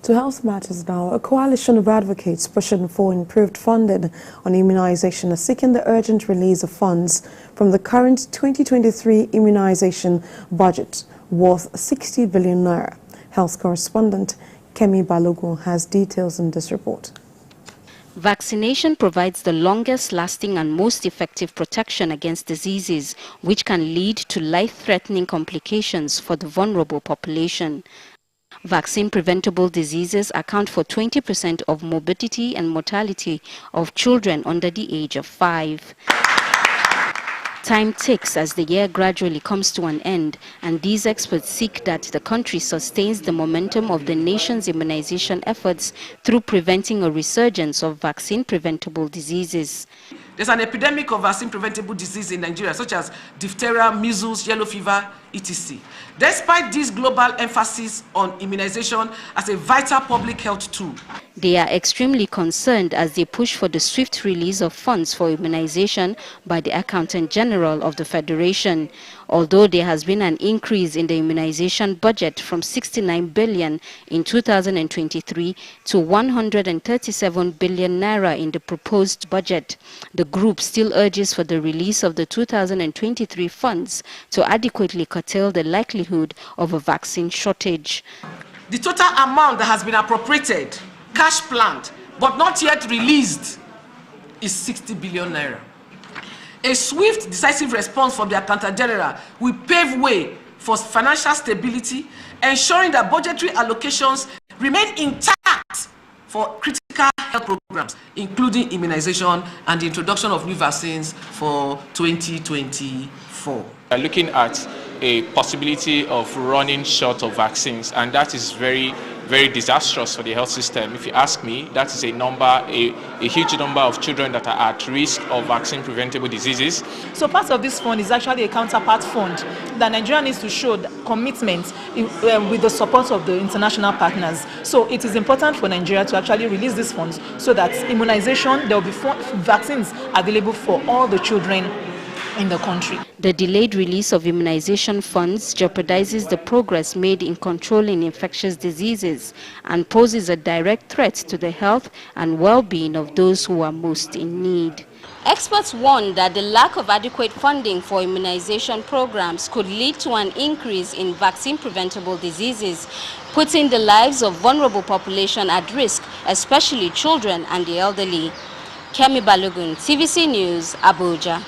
To health matters now, a coalition of advocates pushing for improved funding on immunization are seeking the urgent release of funds from the current 2023 immunization budget worth 60 billion naira. Health correspondent Kemi Balogun has details in this report. Vaccination provides the longest lasting and most effective protection against diseases, which can lead to life-threatening complications for the vulnerable population. Vaccine-preventable diseases account for 20% of morbidity and mortality of children under the age of 5. Time ticks as the year gradually comes to an end, and these experts seek that the country sustains the momentum of the nation's immunization efforts through preventing a resurgence of vaccine-preventable diseases. There's an epidemic of vaccine-preventable disease in Nigeria, such as diphtheria, measles, yellow fever, etc. Despite this global emphasis on immunization as a vital public health tool, they are extremely concerned as they push for the swift release of funds for immunization by the Accountant General of the Federation. Although there has been an increase in the immunization budget from 69 billion in 2023 to 137 billion naira in the proposed budget, the group still urges for the release of the 2023 funds to adequately curtail the likelihood of a vaccine shortage. The total amount that has been appropriated, cash planned, but not yet released, is 60 billion naira. A swift, decisive response from the Accountant General will pave way for financial stability, ensuring that budgetary allocations remain intact for critical health programs, including immunization and the introduction of new vaccines for 2024. We're looking at a possibility of running short of vaccines, and that is very disastrous for the health system. If you ask me, that is a huge number of children that are at risk of vaccine-preventable diseases. So part of this fund is actually a counterpart fund that Nigeria needs to show commitment with the support of the international partners. So it is important for Nigeria to actually release these funds so that immunization, there will be vaccines available for all the children in the country. The delayed release of immunization funds jeopardizes the progress made in controlling infectious diseases and poses a direct threat to the health and well-being of those who are most in need. Experts warn that the lack of adequate funding for immunization programs could lead to an increase in vaccine-preventable diseases, putting the lives of vulnerable population at risk, especially children and the elderly. Kemi Balogun, TVC News, Abuja.